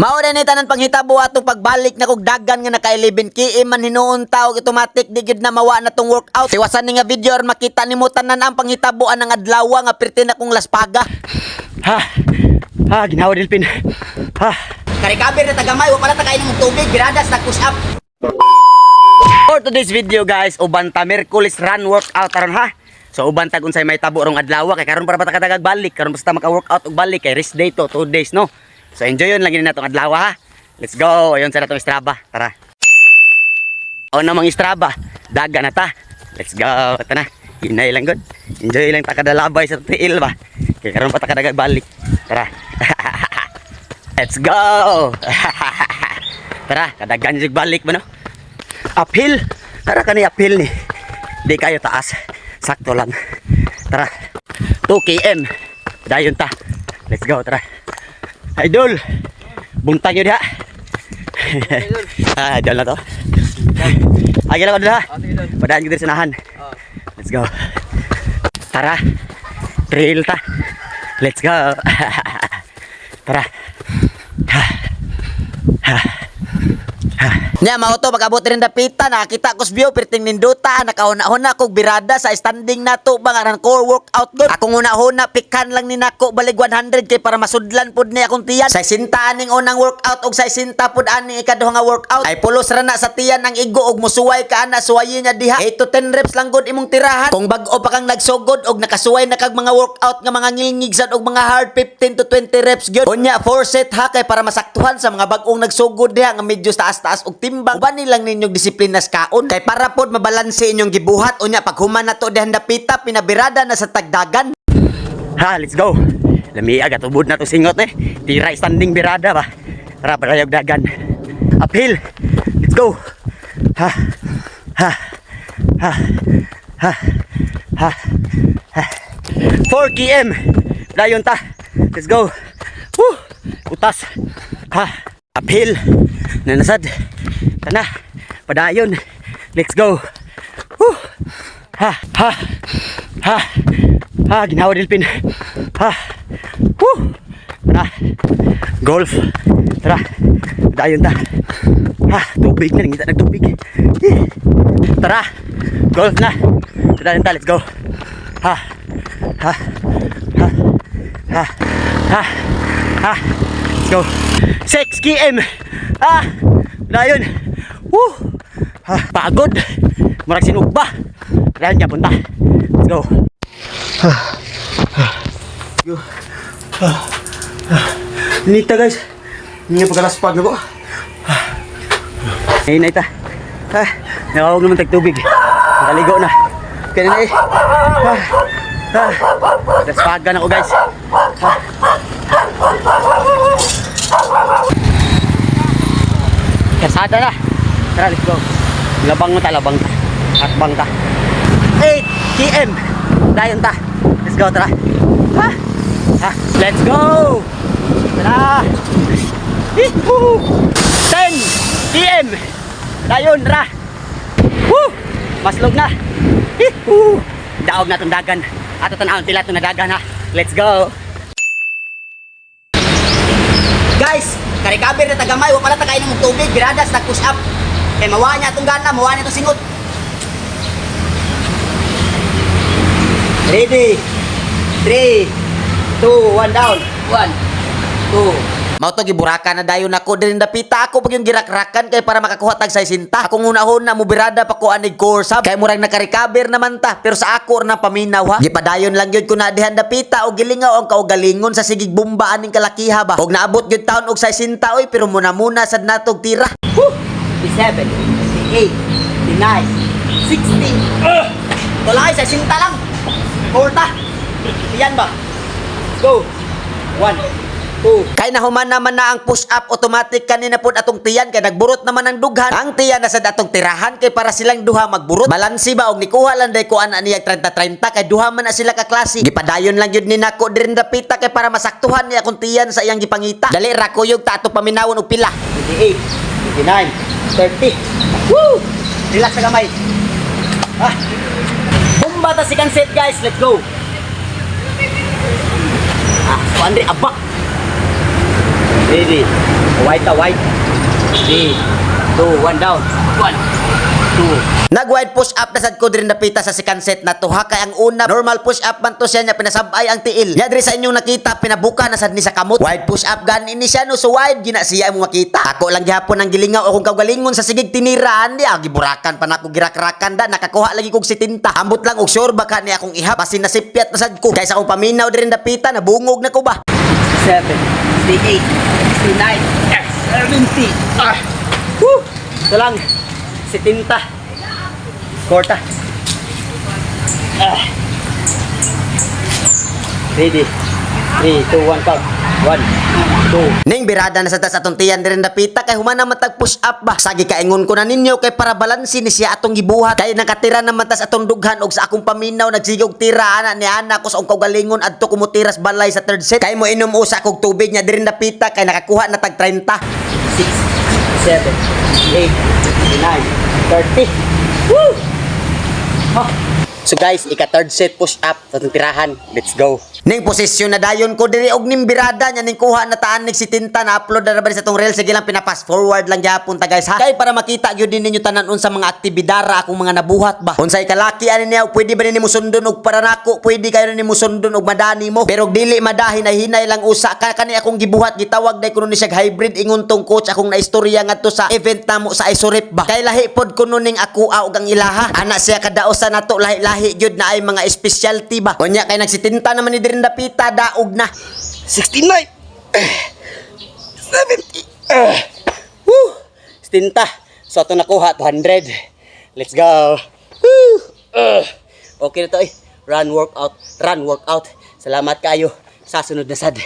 Maura ni tanan panghitabo atong pagbalik na kog dagan nga naka 11 km man hinuon taog automatic di gid na mawa na tong workout. Siwasan ni nga video or makita nimo tanan ang panghitaboan ng adlaw nga perti na kong laspaga. Ginawa Delpin. Karikaber na tagamay wa pala tagain ng tubig biradas na push up. For today's video guys, uban ta Merkulis run workout aron ha. So uban ta unsay may tabo rong adlaw kay karon para bata balik, karon basta maka-workout og balik kay rest day to 2 days no. So enjoy yun lang yun natong adlaw ha. Let's go. Ayun sa natong Strava. Tara. O namang Strava. Daga na ta. Let's go. Ito na. Hinay lang good. Enjoy lang ta kada labay sa tiil ba. Kaya karon pa ta kada balik. Tara. Let's go. Tara. Kada ganjig balik ba no. Uphill. Tara kani uphill ni. Di kayo taas. Sakto lang. Tara. 2 km. Dayon ta. Let's go. Tara. Idol, buntag yun ha. Idol na to. Agil ako doon ha. Padaan ko din sinahan. Let's go. Tara. Trail ta. Let's go. Tara. Nya mao to pag-abot rin dapita nakita ko sa view perting ninduta nakahuna-huna kog birada sa standing nato bangaran core workout good. Akong una-huna pikan lang ni nako balig 100 kay para masudlan pud ni akong tiyan. Sa sinta aning unang workout og sa sinta pud ani ikaduha nga workout ay pulos ra na sa tiyan ang igo og musuway ka ana suwayi nya diha 8 to 10 reps lang gud imong tirahan. Kung bag-o pa kang nagsugod og nakasuway na kag mga workout nga mga ngilngig sad og mga hard 15 to 20 reps gyud. Unya 4 set ha kay para masaktuhan sa mga bag-ong nagsugod diha nga medyo taas-taas og timbang uban nilang ninyong disiplina sa kaon kay para pod mabalanse inyong gibuhat unya pag human nato dihan dapita pinabirada na sa tagdagan. Let's go. Lamiag at ubod na to singot Tira standing birada ba. Tara parayog dagan. Uphill. Let's go. 4 km. Dayon ta. Let's go. Woo! Utas. Uphill. Nanasad. Tana. Padayon. Let's go. Woo! Ginawa Delpin. Woo! Tara. Golf. Tara. Padayon ta. Tubig na. Nangita nagtubig. Tara. Golf na. Padayon ta. Let's go. Let's go. 6 km. Dayon. Woo! Pagod. Murag sinugba. Dayon niya punta. Let's go. Nita guys. Hindi pagkalaspag na ko. Ayun na ita. Nakawag naman tagtubig. Nakaligo na. Kaya na Laspagan ako guys. Kasada na. Tara, let's go. Labang ta. Atbang ta. 8 km. Dayon ta. Let's go, tara. Let's go. Tara. 10 km. Dayon, tara. Woo! Maslog na. Daog na itong dagan. Ato tanawon tila itong nadagan ha. Let's go. Guys, karikaber na tagamay wa pala tagain ng tubig biradas na push up. Kay mawa niya atong gana, mawa niya itong singot. Ready? 3 2 1 down. 1 2 Mao to giburakan na dayon ako din dapita ako pag yung girakrakan kay para makakuha tag 60. Akong una-una mo birada pa ko anig course kay murag naka-recover naman ta pero sa ako na paminaw ha. Gipadayon lang gyud ko na dihan dapita og gilingaw ang kaugalingon sa sigig bomba aning kalakiha ba. Og naabot gyud taon og 60 oy pero muna sad natog tira. 57 58 59 60. Tulay sa 60 lang. Korta. Iyan ba? Go. 1 Kay nahuman naman na ang push up automatic kanina pod atong tiyan kay nagburot naman ang dughan. Ang tiyan na sa atong tirahan kay para silang duha magburot. Balansi ba og nikuha lang day ko ana niya 30-30 kay duha man na sila ka klase. Gipadayon lang gyud ni nako dirin dapita kay para masaktuhan niya akong tiyan sa iyang gipangita. Dali ra kuyog ta ato paminawon og pila. 28 29 30. Woo! Relax sa gamay. Bomba ta si set guys, let's go. So Andre abak. Ready. Wide ka, wide. 3, 2, 1 down. 1, 2. Nag-wide push up na sad ko din napita sa second set na to ha. Kay ang una, normal push up man to siya niya pinasabay ang tiil. Nya diri sa inyong nakita, pinabuka na sad ni sa kamot. Wide push up gan ini siya no, so wide gina siya mo makita. Ako lang gihapon ang gilingaw akong kagalingon sa sigig tiniraan di giburakan pa nako girak-rakan da, nakakuha lagi kog 70. Ambot lang og sure baka ni akong ihap basin nasipyat na sad ko. Kaysa akong paminaw diri napita, nabungog na ko ba. 7, 68, 69, 70. Woo! Ito lang. 70. Korta. Ready. 3, 2, 1, count. 1, 2. Ning birada na sa tas atong tiyan diri napita kay humana matag push up ba. Sagi kaingon ko na ninyo kay para balansin ni siya atong gibuhat. Kay nakatira naman tas atong dughan og sa akong paminaw nagsigog tira ana ni ana ko sa akong kaugalingon adto ko mo tiras balay sa third set. Kay mo inom usa kog tubig nya diri napita kay nakakuha na tag 30. 6, 7, 8, 9, 30. Woo! Oh. So guys, ika-third set push up sa itong tirahan. Let's go. Ning posisyon na dayon ko diri og ning birada nya ning kuha na taan ning si Tinta na upload na ba sa tong reel, sige lang pinapass forward lang gyapon ta guys ha. Kay para makita gyud din ninyo tanan unsa mga aktibidara akong mga nabuhat ba. Unsay kalaki ani niya, pwede ba nimo sundon og para nako, pwede kayo nimo sundon og madani mo. Pero og dili madahin ay hinay lang usa kani akong gibuhat gitawag day kuno ni siya hybrid ingon tong coach akong naistorya ngadto sa event namo sa Isorep ba. Kay lahi pod kuno ning ako og ang ilaha. Ana siya kadaosa nato lahi-lahi gyud na ay mga specialty ba. Unya kay nagsitinta naman ni dirin dapita daog na 69 70 Woo! Stinta. So ito nakuha 200. Let's go. Woo! Okay na to eh. Run workout. Salamat kayo sa sunod na sad.